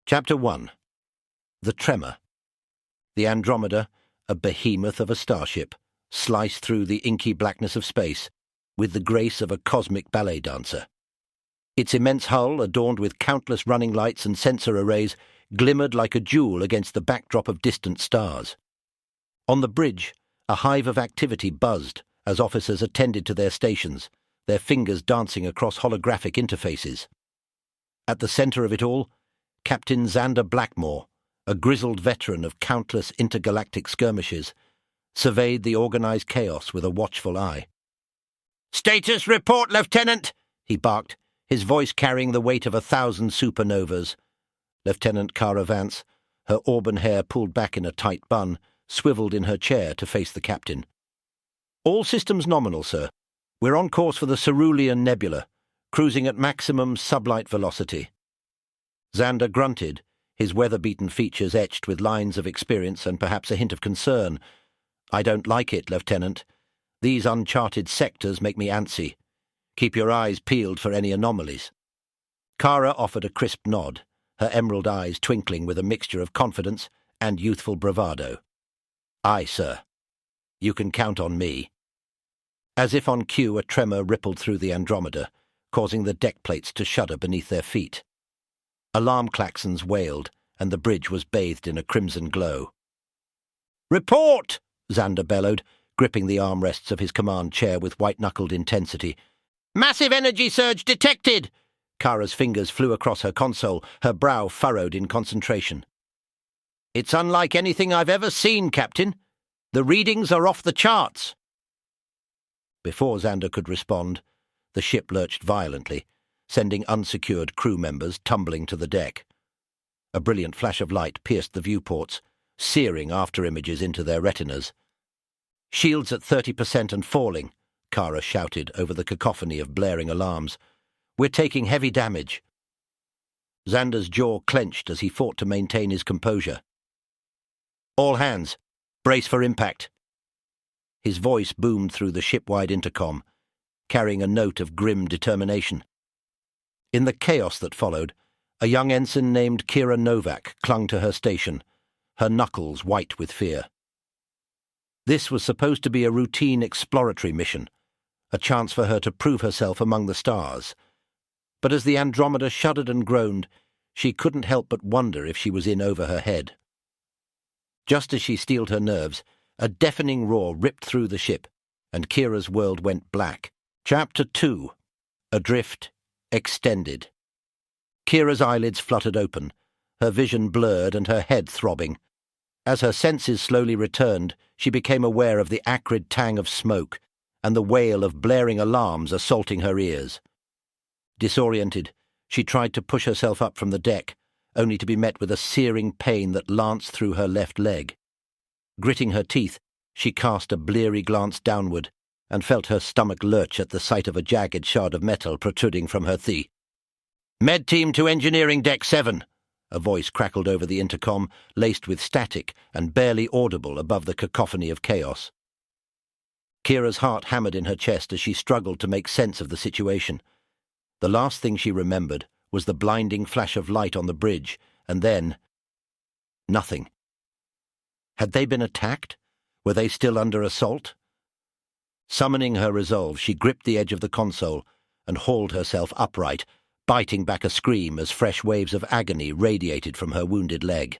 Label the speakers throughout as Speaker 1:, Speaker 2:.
Speaker 1: Chapter 1. The Tremor. The Andromeda, a behemoth of a starship, sliced through the inky blackness of space with the grace of a cosmic ballet dancer. Its immense hull, adorned with countless running lights and sensor arrays, glimmered like a jewel against the backdrop of distant stars. On the bridge, a hive of activity buzzed as officers attended to their stations, their fingers dancing across holographic interfaces. At the center of it all, Captain Xander Blackmore, a grizzled veteran of countless intergalactic skirmishes, surveyed the organized chaos with a watchful eye. "Status report, Lieutenant!" he barked, his voice carrying the weight of 1,000 supernovas. Lieutenant Kara Vance, her auburn hair pulled back in a tight bun, swiveled in her chair to face the captain. "All systems nominal, sir. We're on course for the Cerulean Nebula, cruising at maximum sublight velocity." Xander grunted, his weather-beaten features etched with lines of experience and perhaps a hint of concern. "I don't like it, Lieutenant. These uncharted sectors make me antsy. Keep your eyes peeled for any anomalies." Kara offered a crisp nod, her emerald eyes twinkling with a mixture of confidence and youthful bravado. "Aye, sir. You can count on me." As if on cue, a tremor rippled through the Andromeda, causing the deck plates to shudder beneath their feet. Alarm klaxons wailed, and the bridge was bathed in a crimson glow. "Report!" Xander bellowed, gripping the armrests of his command chair with white-knuckled intensity. "Massive energy surge detected!" Kara's fingers flew across her console, her brow furrowed in concentration. "It's unlike anything I've ever seen, Captain. The readings are off the charts." Before Xander could respond, the ship lurched violently, sending unsecured crew members tumbling to the deck. A brilliant flash of light pierced the viewports, searing after-images into their retinas. "Shields at 30% and falling," Kara shouted over the cacophony of blaring alarms. "We're taking heavy damage." Xander's jaw clenched as he fought to maintain his composure. "All hands, brace for impact." His voice boomed through the ship-wide intercom, carrying a note of grim determination. In the chaos that followed, a young ensign named Kira Novak clung to her station, her knuckles white with fear. This was supposed to be a routine exploratory mission, a chance for her to prove herself among the stars. But as the Andromeda shuddered and groaned, she couldn't help but wonder if she was in over her head. Just as she steeled her nerves, a deafening roar ripped through the ship, and Kira's world went black. Chapter 2. Adrift. Extended. Kira's eyelids fluttered open, her vision blurred and her head throbbing. As her senses slowly returned, she became aware of the acrid tang of smoke and the wail of blaring alarms assaulting her ears. Disoriented, she tried to push herself up from the deck, only to be met with a searing pain that lanced through her left leg. Gritting her teeth, she cast a bleary glance downward and felt her stomach lurch at the sight of a jagged shard of metal protruding from her thigh. "Med team to engineering deck 7, a voice crackled over the intercom, laced with static and barely audible above the cacophony of chaos. Kira's heart hammered in her chest as she struggled to make sense of the situation. The last thing she remembered was the blinding flash of light on the bridge, and then nothing. Had they been attacked? Were they still under assault? Summoning her resolve, she gripped the edge of the console and hauled herself upright, biting back a scream as fresh waves of agony radiated from her wounded leg.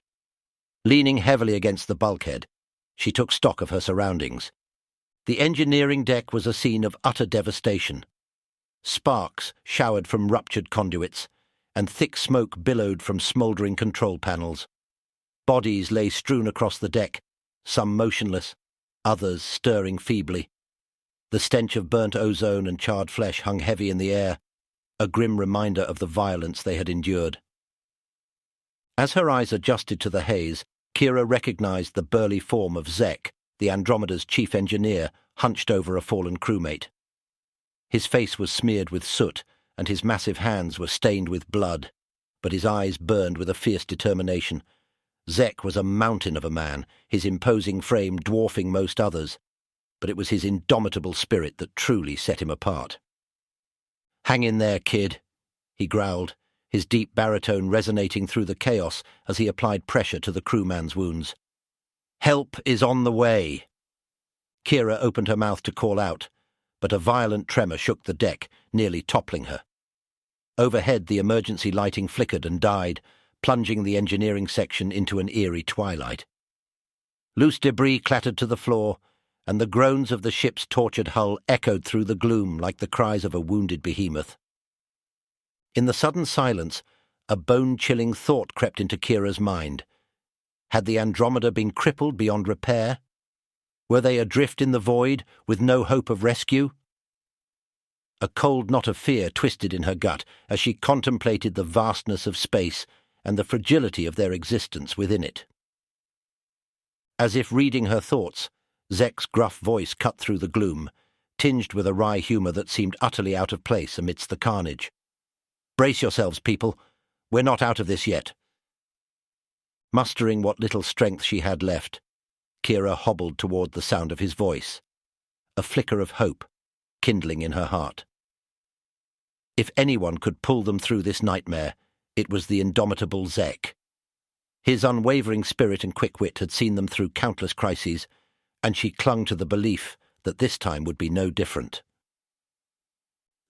Speaker 1: Leaning heavily against the bulkhead, she took stock of her surroundings. The engineering deck was a scene of utter devastation. Sparks showered from ruptured conduits, and thick smoke billowed from smouldering control panels. Bodies lay strewn across the deck, some motionless, others stirring feebly. The stench of burnt ozone and charred flesh hung heavy in the air, a grim reminder of the violence they had endured. As her eyes adjusted to the haze, Kira recognized the burly form of Zek, the Andromeda's chief engineer, hunched over a fallen crewmate. His face was smeared with soot, and his massive hands were stained with blood, but his eyes burned with a fierce determination. Zek was a mountain of a man, his imposing frame dwarfing most others, but it was his indomitable spirit that truly set him apart. "Hang in there, kid," he growled, his deep baritone resonating through the chaos as he applied pressure to the crewman's wounds. "Help is on the way." Kira opened her mouth to call out, but a violent tremor shook the deck, nearly toppling her. Overhead, the emergency lighting flickered and died, plunging the engineering section into an eerie twilight. Loose debris clattered to the floor, and the groans of the ship's tortured hull echoed through the gloom like the cries of a wounded behemoth. In the sudden silence, a bone-chilling thought crept into Kira's mind. Had the Andromeda been crippled beyond repair? Were they adrift in the void, with no hope of rescue? A cold knot of fear twisted in her gut as she contemplated the vastness of space and the fragility of their existence within it. As if reading her thoughts, Zek's gruff voice cut through the gloom, tinged with a wry humour that seemed utterly out of place amidst the carnage. "Brace yourselves, people. We're not out of this yet." Mustering what little strength she had left, Kira hobbled toward the sound of his voice, a flicker of hope kindling in her heart. If anyone could pull them through this nightmare, it was the indomitable Zek. His unwavering spirit and quick wit had seen them through countless crises, and she clung to the belief that this time would be no different.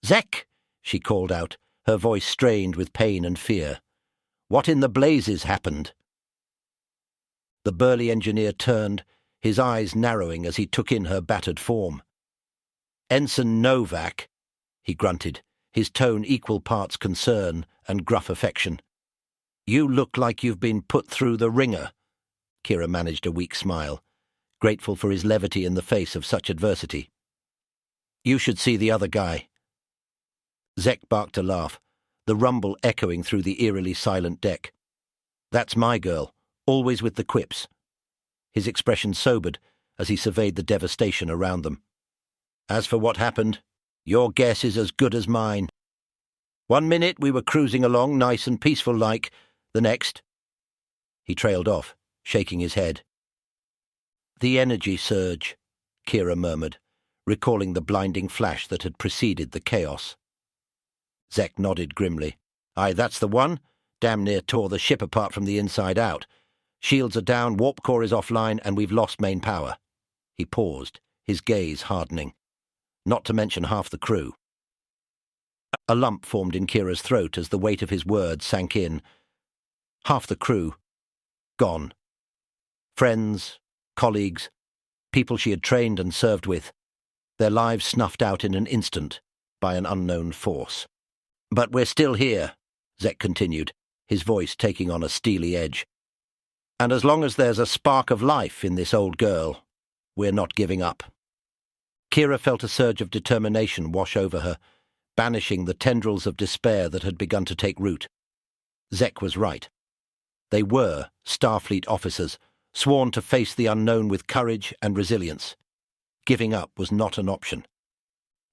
Speaker 1: "Zek!" she called out, her voice strained with pain and fear. "What in the blazes happened?" The burly engineer turned, his eyes narrowing as he took in her battered form. "Ensign Novak," he grunted, his tone equal parts concern and gruff affection. "You look like you've been put through the ringer." Kira managed a weak smile, grateful for his levity in the face of such adversity. "You should see the other guy." Zek barked a laugh, the rumble echoing through the eerily silent deck. "That's my girl, always with the quips." His expression sobered as he surveyed the devastation around them. "As for what happened, your guess is as good as mine. 1 minute we were cruising along nice and peaceful-like, the next—" He trailed off, shaking his head. "The energy surge," Kira murmured, recalling the blinding flash that had preceded the chaos. Zek nodded grimly. "Aye, that's the one. Damn near tore the ship apart from the inside out. Shields are down, warp core is offline, and we've lost main power." He paused, his gaze hardening. "Not to mention half the crew." A lump formed in Kira's throat as the weight of his words sank in. Half the crew. Gone. Friends, colleagues, people she had trained and served with. Their lives snuffed out in an instant by an unknown force. "But we're still here," Zek continued, his voice taking on a steely edge. "And as long as there's a spark of life in this old girl, we're not giving up." Kira felt a surge of determination wash over her, banishing the tendrils of despair that had begun to take root. Zek was right. They were Starfleet officers, sworn to face the unknown with courage and resilience. Giving up was not an option.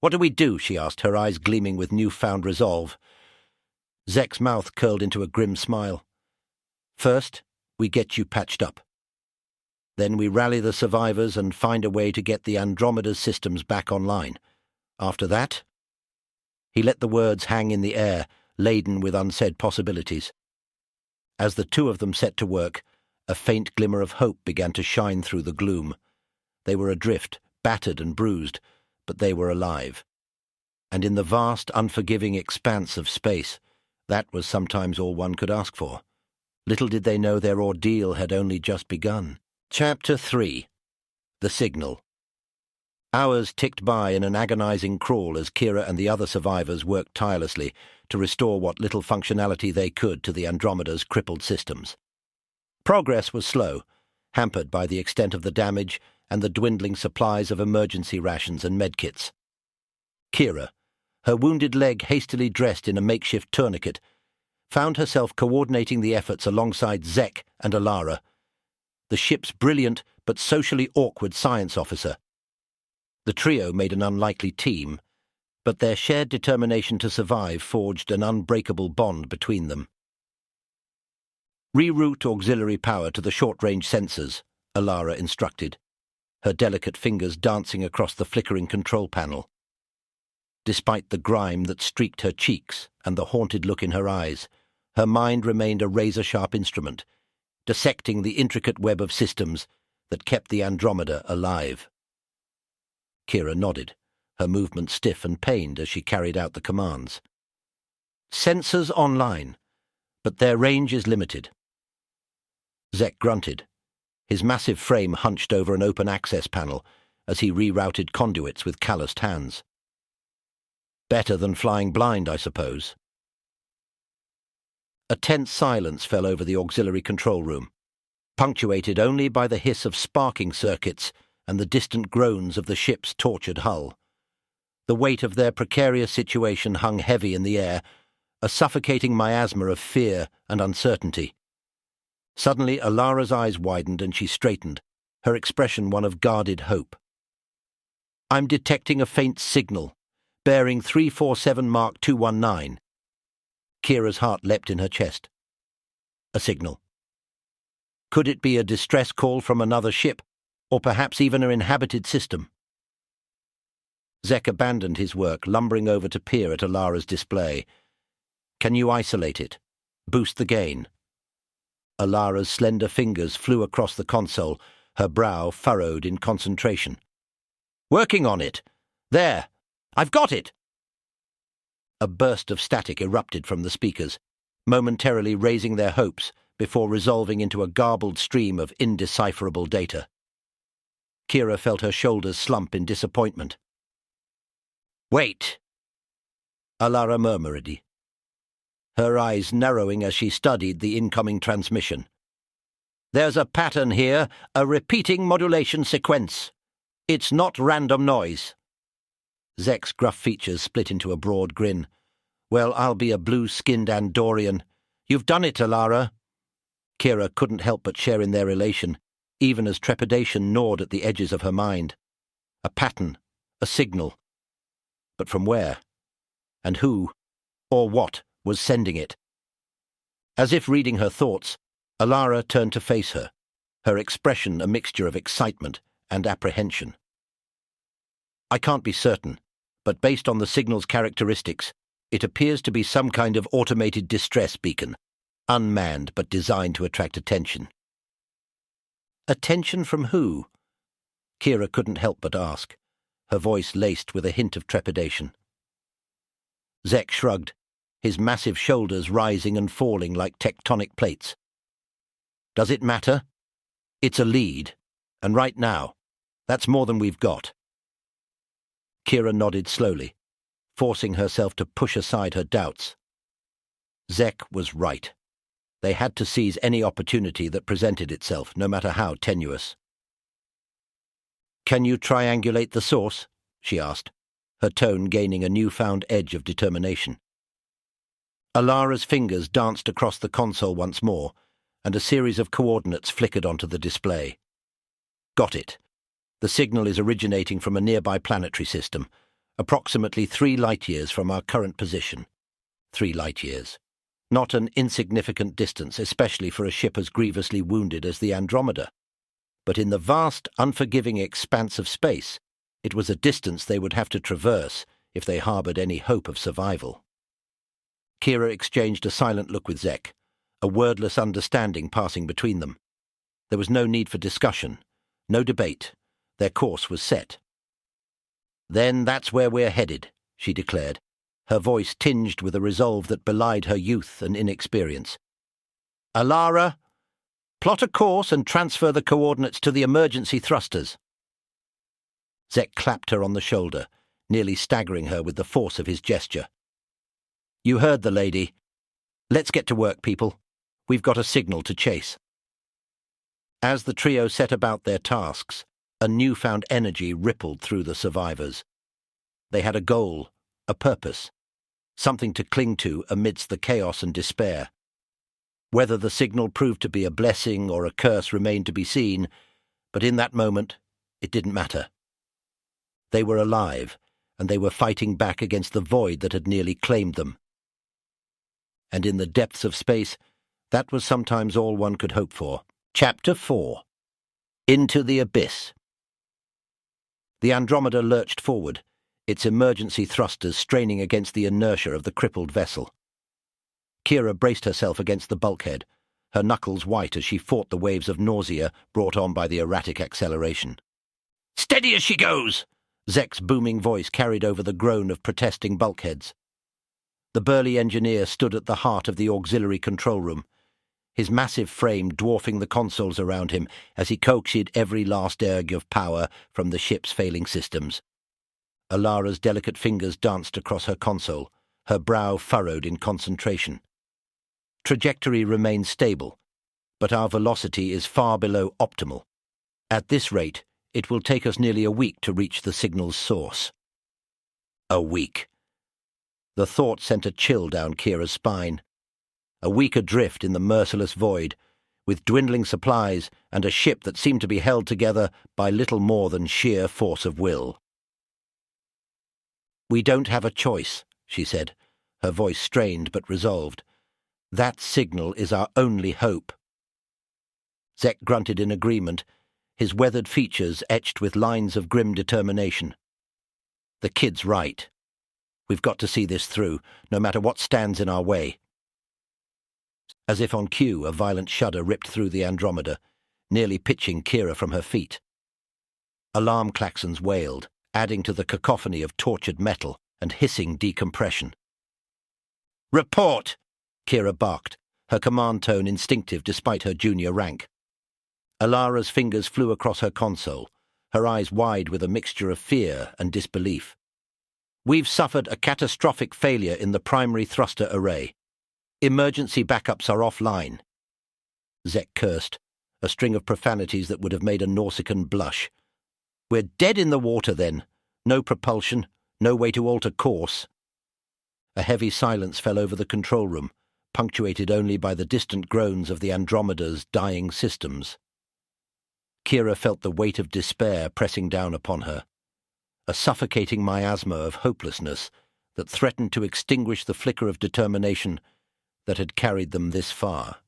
Speaker 1: "What do we do?" she asked, her eyes gleaming with newfound resolve. Zek's mouth curled into a grim smile. "First, we get you patched up. Then we rally the survivors and find a way to get the Andromeda's systems back online. After that—" He let the words hang in the air, laden with unsaid possibilities. As the two of them set to work, a faint glimmer of hope began to shine through the gloom. They were adrift, battered and bruised, but they were alive. And in the vast, unforgiving expanse of space, that was sometimes all one could ask for. Little did they know their ordeal had only just begun. Chapter 3. The Signal. Hours ticked by in an agonizing crawl as Kira and the other survivors worked tirelessly to restore what little functionality they could to the Andromeda's crippled systems. Progress was slow, hampered by the extent of the damage and the dwindling supplies of emergency rations and medkits. Kira, her wounded leg hastily dressed in a makeshift tourniquet, found herself coordinating the efforts alongside Zek and Alara, the ship's brilliant but socially awkward science officer. The trio made an unlikely team, but their shared determination to survive forged an unbreakable bond between them. "Reroute auxiliary power to the short-range sensors," Alara instructed, her delicate fingers dancing across the flickering control panel. Despite the grime that streaked her cheeks and the haunted look in her eyes, Her mind remained a razor-sharp instrument, dissecting the intricate web of systems that kept the Andromeda alive. Kira nodded, her movement stiff and pained as she carried out the commands. Sensors online, but their range is limited. Zek grunted, his massive frame hunched over an open access panel as he rerouted conduits with calloused hands. Better than flying blind, I suppose. A tense silence fell over the auxiliary control room, punctuated only by the hiss of sparking circuits and the distant groans of the ship's tortured hull. The weight of their precarious situation hung heavy in the air, a suffocating miasma of fear and uncertainty. Suddenly, Alara's eyes widened and she straightened, her expression one of guarded hope. I'm detecting a faint signal, bearing 347 Mark 219. Kira's heart leapt in her chest. A signal. Could it be a distress call from another ship, or perhaps even an inhabited system? Zek abandoned his work, lumbering over to peer at Alara's display. Can you isolate it? Boost the gain. Alara's slender fingers flew across the console, her brow furrowed in concentration. Working on it. There. I've got it. A burst of static erupted from the speakers, momentarily raising their hopes before resolving into a garbled stream of indecipherable data. Kira felt her shoulders slump in disappointment. Wait! Alara murmured, her eyes narrowing as she studied the incoming transmission. There's a pattern here, a repeating modulation sequence. It's not random noise. Zek's gruff features split into a broad grin. Well, I'll be a blue-skinned Andorian. You've done it, Alara. Kira couldn't help but share in their elation, even as trepidation gnawed at the edges of her mind. A pattern, a signal. But from where? And who, or what, was sending it? As if reading her thoughts, Alara turned to face her, her expression a mixture of excitement and apprehension. I can't be certain, but based on the signal's characteristics, it appears to be some kind of automated distress beacon, unmanned but designed to attract attention. Attention from who? Kira couldn't help but ask, her voice laced with a hint of trepidation. Zek shrugged, his massive shoulders rising and falling like tectonic plates. Does it matter? It's a lead, and right now, that's more than we've got. Kira nodded slowly, forcing herself to push aside her doubts. Zek was right. They had to seize any opportunity that presented itself, no matter how tenuous. Can you triangulate the source? She asked, her tone gaining a newfound edge of determination. Alara's fingers danced across the console once more, and a series of coordinates flickered onto the display. Got it. The signal is originating from a nearby planetary system, approximately 3 light-years from our current position. 3 light-years. Not an insignificant distance, especially for a ship as grievously wounded as the Andromeda. But in the vast, unforgiving expanse of space, it was a distance they would have to traverse if they harboured any hope of survival. Kira exchanged a silent look with Zek, a wordless understanding passing between them. There was no need for discussion, no debate. Their course was set. Then that's where we're headed, she declared, her voice tinged with a resolve that belied her youth and inexperience. Alara, plot a course and transfer the coordinates to the emergency thrusters. Zek clapped her on the shoulder, nearly staggering her with the force of his gesture. You heard the lady. Let's get to work, people. We've got a signal to chase. As the trio set about their tasks, a newfound energy rippled through the survivors. They had a goal, a purpose, something to cling to amidst the chaos and despair. Whether the signal proved to be a blessing or a curse remained to be seen, but in that moment, it didn't matter. They were alive, and they were fighting back against the void that had nearly claimed them. And in the depths of space, that was sometimes all one could hope for. Chapter 4. Into the Abyss. The Andromeda lurched forward, its emergency thrusters straining against the inertia of the crippled vessel. Kira braced herself against the bulkhead, her knuckles white as she fought the waves of nausea brought on by the erratic acceleration. "Steady as she goes!" Zek's booming voice carried over the groan of protesting bulkheads. The burly engineer stood at the heart of the auxiliary control room, his massive frame dwarfing the consoles around him as he coaxed every last erg of power from the ship's failing systems. Alara's delicate fingers danced across her console, her brow furrowed in concentration. Trajectory remains stable, but our velocity is far below optimal. At this rate, it will take us nearly a week to reach the signal's source. A week. The thought sent a chill down Kira's spine. A week adrift in the merciless void, with dwindling supplies and a ship that seemed to be held together by little more than sheer force of will. "We don't have a choice," she said, her voice strained but resolved. "That signal is our only hope." Zek grunted in agreement, his weathered features etched with lines of grim determination. "The kid's right. We've got to see this through, no matter what stands in our way." As if on cue, a violent shudder ripped through the Andromeda, nearly pitching Kira from her feet. Alarm klaxons wailed, adding to the cacophony of tortured metal and hissing decompression. "Report!" Kira barked, her command tone instinctive despite her junior rank. Alara's fingers flew across her console, her eyes wide with a mixture of fear and disbelief. "We've suffered a catastrophic failure in the primary thruster array. Emergency backups are offline." Zek cursed, a string of profanities that would have made a Nausicaan blush. "We're dead in the water, then. No propulsion, no way to alter course." A heavy silence fell over the control room, punctuated only by the distant groans of the Andromeda's dying systems. Kira felt the weight of despair pressing down upon her, a suffocating miasma of hopelessness that threatened to extinguish the flicker of determination that had carried them this far.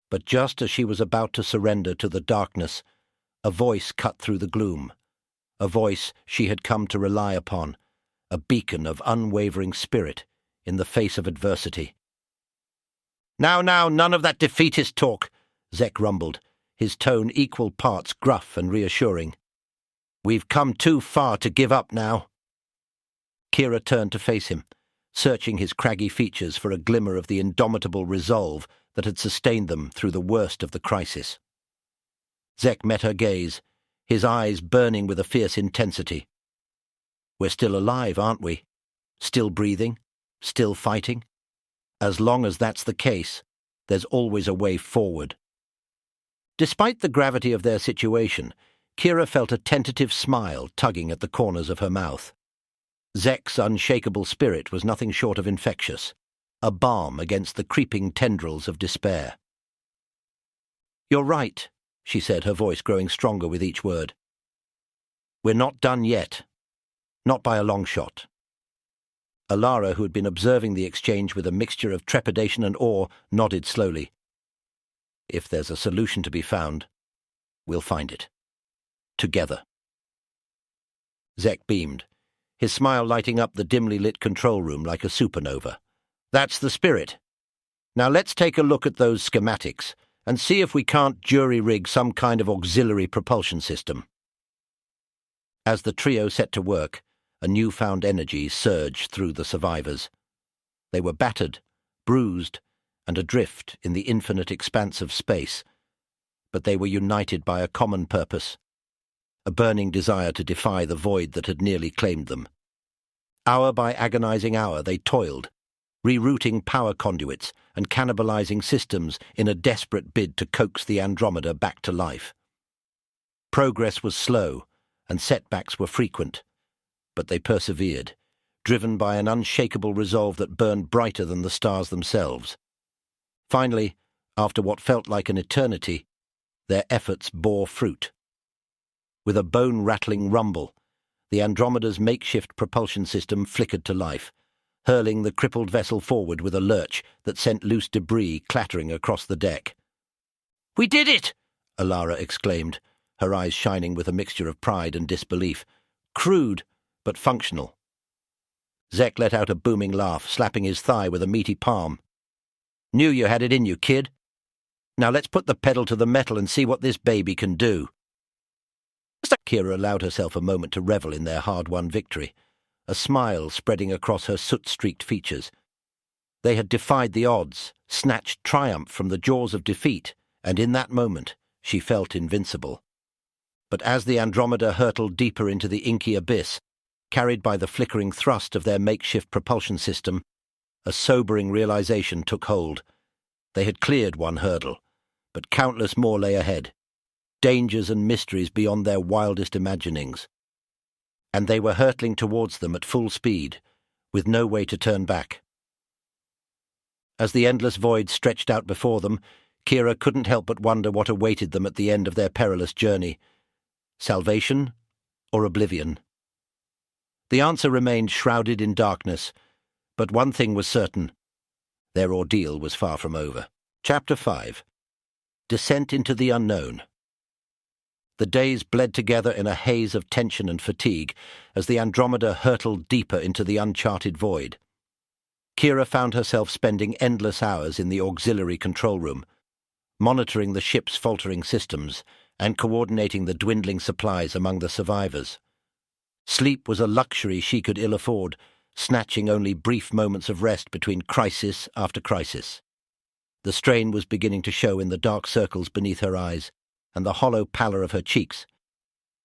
Speaker 1: But just as she was about to surrender to the darkness, a voice cut through the gloom, a voice she had come to rely upon, a beacon of unwavering spirit in the face of adversity. Now, none of that defeatist talk," Zek rumbled, his tone equal parts gruff and reassuring. "We've come too far to give up now." Kira turned to face him, searching his craggy features for a glimmer of the indomitable resolve that had sustained them through the worst of the crisis. Zek met her gaze, his eyes burning with a fierce intensity. "We're still alive, aren't we? Still breathing? Still fighting? As long as that's the case, there's always a way forward." Despite the gravity of their situation, Kira felt a tentative smile tugging at the corners of her mouth. Zek's unshakable spirit was nothing short of infectious, a balm against the creeping tendrils of despair. "You're right," she said, her voice growing stronger with each word. "We're not done yet. Not by a long shot." Alara, who had been observing the exchange with a mixture of trepidation and awe, nodded slowly. "If there's a solution to be found, we'll find it. Together." Zek beamed, his smile lighting up the dimly lit control room like a supernova. "That's the spirit. Now let's take a look at those schematics and see if we can't jury-rig some kind of auxiliary propulsion system." As the trio set to work, a newfound energy surged through the survivors. They were battered, bruised, and adrift in the infinite expanse of space, but they were united by a common purpose, a burning desire to defy the void that had nearly claimed them. Hour by agonizing hour they toiled, rerouting power conduits and cannibalizing systems in a desperate bid to coax the Andromeda back to life. Progress was slow, and setbacks were frequent, but they persevered, driven by an unshakable resolve that burned brighter than the stars themselves. Finally, after what felt like an eternity, their efforts bore fruit. With a bone-rattling rumble, the Andromeda's makeshift propulsion system flickered to life, hurling the crippled vessel forward with a lurch that sent loose debris clattering across the deck. "We did it!" Alara exclaimed, her eyes shining with a mixture of pride and disbelief. Crude, but functional. Zek let out a booming laugh, slapping his thigh with a meaty palm. Knew you had it in you, kid. Now let's put the pedal to the metal and see what this baby can do. Kira allowed herself a moment to revel in their hard-won victory, a smile spreading across her soot-streaked features. They had defied the odds, snatched triumph from the jaws of defeat, and in that moment she felt invincible. But as the Andromeda hurtled deeper into the inky abyss, carried by the flickering thrust of their makeshift propulsion system, a sobering realization took hold. They had cleared one hurdle, but countless more lay ahead, dangers and mysteries beyond their wildest imaginings. And they were hurtling towards them at full speed, with no way to turn back. As the endless void stretched out before them, Kira couldn't help but wonder what awaited them at the end of their perilous journey. Salvation or oblivion? The answer remained shrouded in darkness, but one thing was certain. Their ordeal was far from over. Chapter 5. Descent into the Unknown. The days bled together in a haze of tension and fatigue as the Andromeda hurtled deeper into the uncharted void. Kira found herself spending endless hours in the auxiliary control room, monitoring the ship's faltering systems and coordinating the dwindling supplies among the survivors. Sleep was a luxury she could ill afford, snatching only brief moments of rest between crisis after crisis. The strain was beginning to show in the dark circles beneath her eyes and the hollow pallor of her cheeks,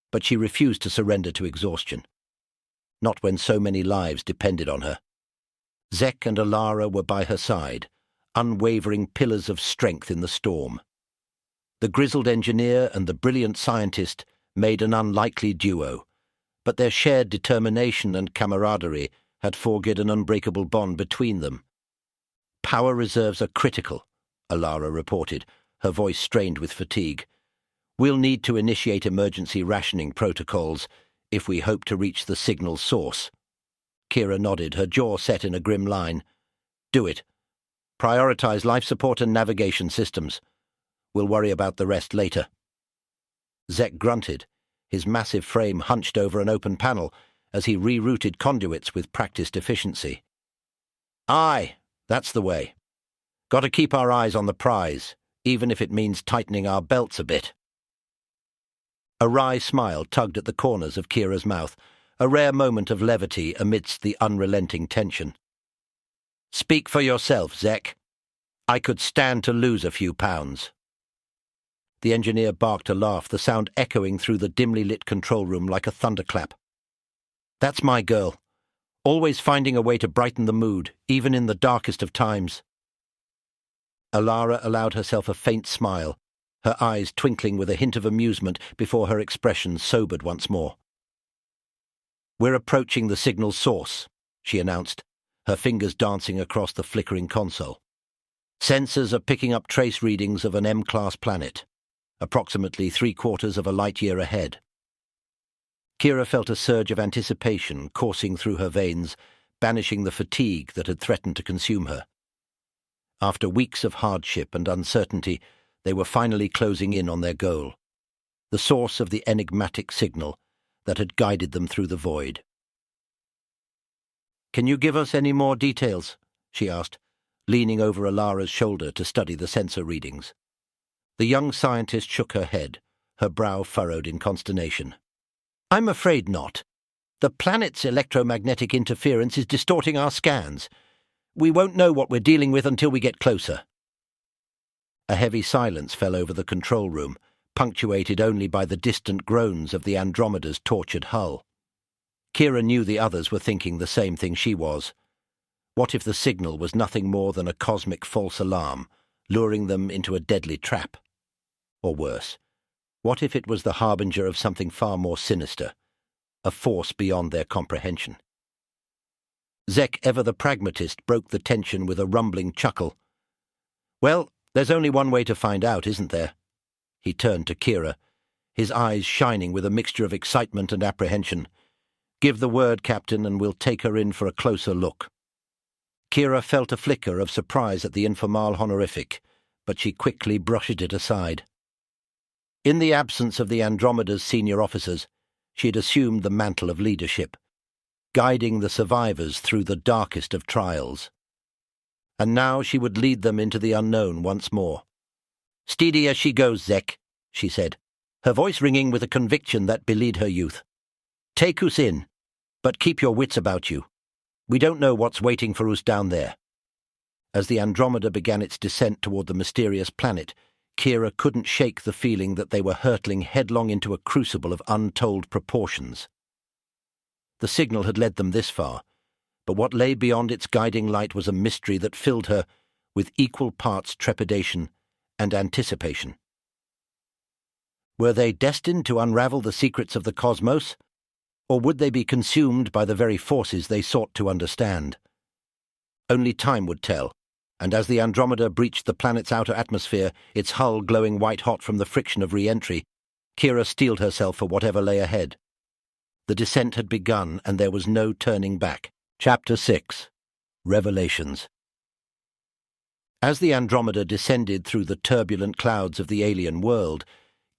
Speaker 1: but she refused to surrender to exhaustion. Not when so many lives depended on her. Zek and Alara were by her side, unwavering pillars of strength in the storm. The grizzled engineer and the brilliant scientist made an unlikely duo, but their shared determination and camaraderie had forged an unbreakable bond between them. "Power reserves are critical," Alara reported, her voice strained with fatigue. "We'll need to initiate emergency rationing protocols if we hope to reach the signal source." Kira nodded, her jaw set in a grim line. "Do it. Prioritize life support and navigation systems. We'll worry about the rest later." Zek grunted, his massive frame hunched over an open panel as he rerouted conduits with practiced efficiency. "Aye, that's the way. Got to keep our eyes on the prize, even if it means tightening our belts a bit." A wry smile tugged at the corners of Kira's mouth, a rare moment of levity amidst the unrelenting tension. "Speak for yourself, Zek. I could stand to lose a few pounds." The engineer barked a laugh, the sound echoing through the dimly lit control room like a thunderclap. "That's my girl, always finding a way to brighten the mood, even in the darkest of times." Alara allowed herself a faint smile, her eyes twinkling with a hint of amusement before her expression sobered once more. "We're approaching the signal source," she announced, her fingers dancing across the flickering console. "Sensors are picking up trace readings of an M-class planet, approximately 3/4 of a light-year ahead." Kira felt a surge of anticipation coursing through her veins, banishing the fatigue that had threatened to consume her. After weeks of hardship and uncertainty, they were finally closing in on their goal, the source of the enigmatic signal that had guided them through the void. "Can you give us any more details?" she asked, leaning over Alara's shoulder to study the sensor readings. The young scientist shook her head, her brow furrowed in consternation. "I'm afraid not. The planet's electromagnetic interference is distorting our scans. We won't know what we're dealing with until we get closer." A heavy silence fell over the control room, punctuated only by the distant groans of the Andromeda's tortured hull. Kira knew the others were thinking the same thing she was. What if the signal was nothing more than a cosmic false alarm, luring them into a deadly trap? Or worse, what if it was the harbinger of something far more sinister, a force beyond their comprehension? Zek, ever the pragmatist, broke the tension with a rumbling chuckle. "Well, there's only one way to find out, isn't there?" He turned to Kira, his eyes shining with a mixture of excitement and apprehension. "Give the word, Captain, and we'll take her in for a closer look." Kira felt a flicker of surprise at the informal honorific, but she quickly brushed it aside. In the absence of the Andromeda's senior officers, she had assumed the mantle of leadership, guiding the survivors through the darkest of trials. and now she would lead them into the unknown once more. "Steady as she goes, Zek," she said, her voice ringing with a conviction that belied her youth. "Take us in, but keep your wits about you. We don't know what's waiting for us down there." As the Andromeda began its descent toward the mysterious planet, Kira couldn't shake the feeling that they were hurtling headlong into a crucible of untold proportions. The signal had led them this far, but what lay beyond its guiding light was a mystery that filled her with equal parts trepidation and anticipation. Were they destined to unravel the secrets of the cosmos, or would they be consumed by the very forces they sought to understand? Only time would tell, and as the Andromeda breached the planet's outer atmosphere, its hull glowing white-hot from the friction of re-entry, Kira steeled herself for whatever lay ahead. The descent had begun, and there was no turning back. Chapter 6. Revelations. As the Andromeda descended through the turbulent clouds of the alien world,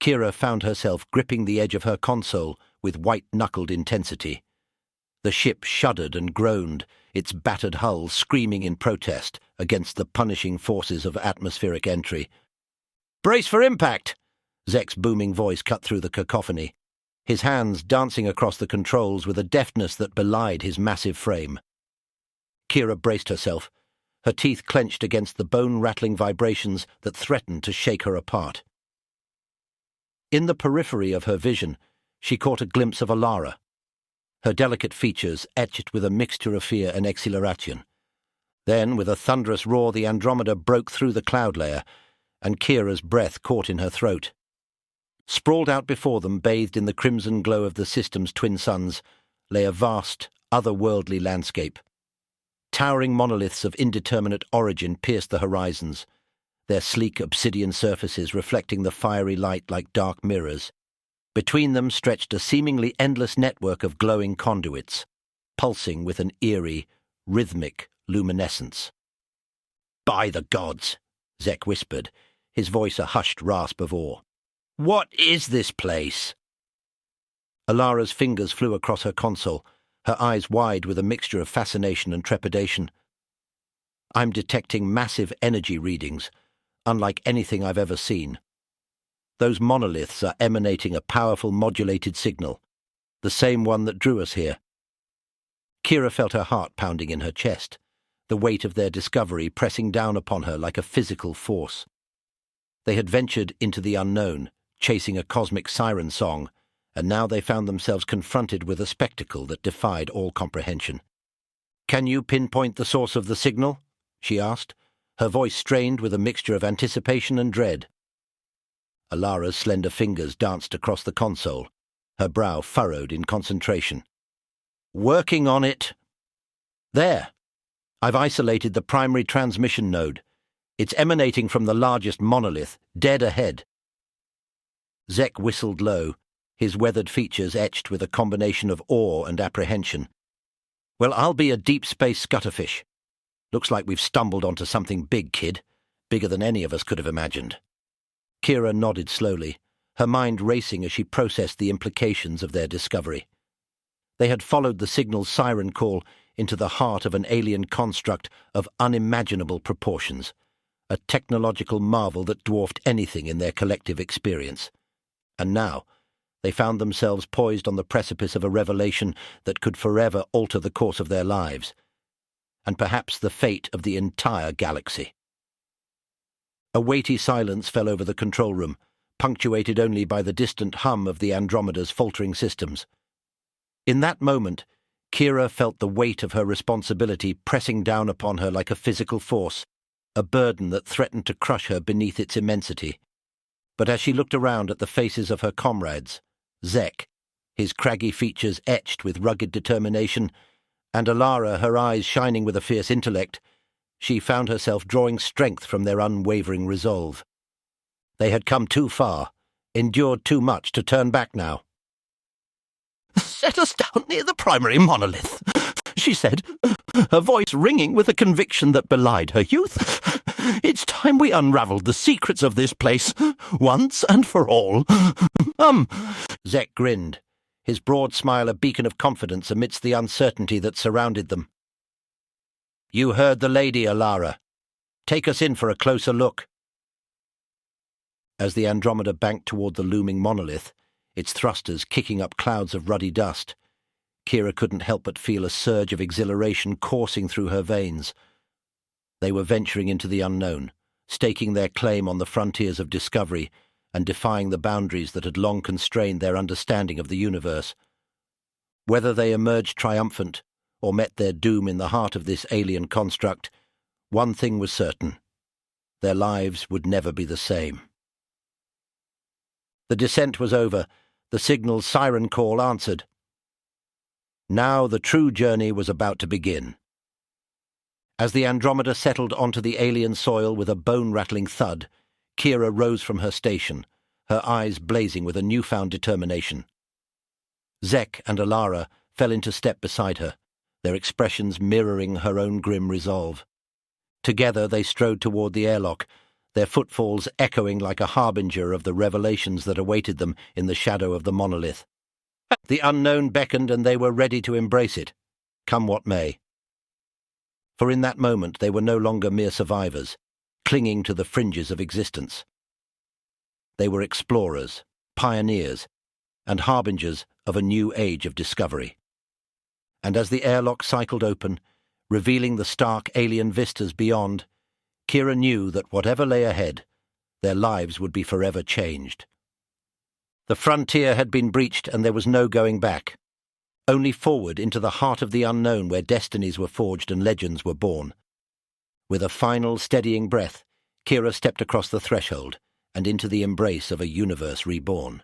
Speaker 1: Kira found herself gripping the edge of her console with white-knuckled intensity. The ship shuddered and groaned, its battered hull screaming in protest against the punishing forces of atmospheric entry. "Brace for impact!" Zek's booming voice cut through the cacophony, his hands dancing across the controls with a deftness that belied his massive frame. Kira braced herself, her teeth clenched against the bone-rattling vibrations that threatened to shake her apart. In the periphery of her vision, she caught a glimpse of Alara, her delicate features etched with a mixture of fear and exhilaration. Then, with a thunderous roar, the Andromeda broke through the cloud layer, and Kira's breath caught in her throat. Sprawled out before them, bathed in the crimson glow of the system's twin suns, lay a vast, otherworldly landscape. Towering monoliths of indeterminate origin pierced the horizons, their sleek obsidian surfaces reflecting the fiery light like dark mirrors. Between them stretched a seemingly endless network of glowing conduits, pulsing with an eerie, rhythmic luminescence. "By the gods!" Zek whispered, his voice a hushed rasp of awe. "What is this place?" Alara's fingers flew across her console, her eyes wide with a mixture of fascination and trepidation. "I'm detecting massive energy readings, unlike anything I've ever seen. Those monoliths are emanating a powerful modulated signal, the same one that drew us here." Kira felt her heart pounding in her chest, the weight of their discovery pressing down upon her like a physical force. They had ventured into the unknown, chasing a cosmic siren song, and now they found themselves confronted with a spectacle that defied all comprehension. "Can you pinpoint the source of the signal?" she asked, her voice strained with a mixture of anticipation and dread. Alara's slender fingers danced across the console, her brow furrowed in concentration. "Working on it. There. I've isolated the primary transmission node. It's emanating from the largest monolith, dead ahead." Zek whistled low, his weathered features etched with a combination of awe and apprehension. "Well, I'll be a deep space scutterfish. Looks like we've stumbled onto something big, kid. Bigger than any of us could have imagined." Kira nodded slowly, her mind racing as she processed the implications of their discovery. They had followed the signal's siren call into the heart of an alien construct of unimaginable proportions, a technological marvel that dwarfed anything in their collective experience. And now, they found themselves poised on the precipice of a revelation that could forever alter the course of their lives, and perhaps the fate of the entire galaxy. A weighty silence fell over the control room, punctuated only by the distant hum of the Andromeda's faltering systems. In that moment, Kira felt the weight of her responsibility pressing down upon her like a physical force, a burden that threatened to crush her beneath its immensity. But as she looked around at the faces of her comrades, Zek, his craggy features etched with rugged determination, and Alara, her eyes shining with a fierce intellect, she found herself drawing strength from their unwavering resolve. They had come too far, endured too much to turn back now. "Set us down near the primary monolith," she said, her voice ringing with a conviction that belied her youth. "It's time we unravelled the secrets of this place, once and for all." Zek grinned, his broad smile a beacon of confidence amidst the uncertainty that surrounded them. "You heard the lady, Alara," Take us in for a closer look." As the Andromeda banked toward the looming monolith, its thrusters kicking up clouds of ruddy dust, Kira couldn't help but feel a surge of exhilaration coursing through her veins. They were venturing into the unknown, staking their claim on the frontiers of discovery and defying the boundaries that had long constrained their understanding of the universe. Whether they emerged triumphant or met their doom in the heart of this alien construct, one thing was certain: their lives would never be the same. The descent was over, the signal's siren call answered. Now the true journey was about to begin. As the Andromeda settled onto the alien soil with a bone-rattling thud, Kira rose from her station, her eyes blazing with a newfound determination. Zek and Alara fell into step beside her, their expressions mirroring her own grim resolve. Together they strode toward the airlock, their footfalls echoing like a harbinger of the revelations that awaited them in the shadow of the monolith. The unknown beckoned, and they were ready to embrace it, come what may. For in that moment they were no longer mere survivors, clinging to the fringes of existence. They were explorers, pioneers, and harbingers of a new age of discovery. And as the airlock cycled open, revealing the stark alien vistas beyond, Kira knew that whatever lay ahead, their lives would be forever changed. The frontier had been breached, and there was no going back. Only forward into the heart of the unknown, where destinies were forged and legends were born. With a final, steadying breath, Kira stepped across the threshold and into the embrace of a universe reborn.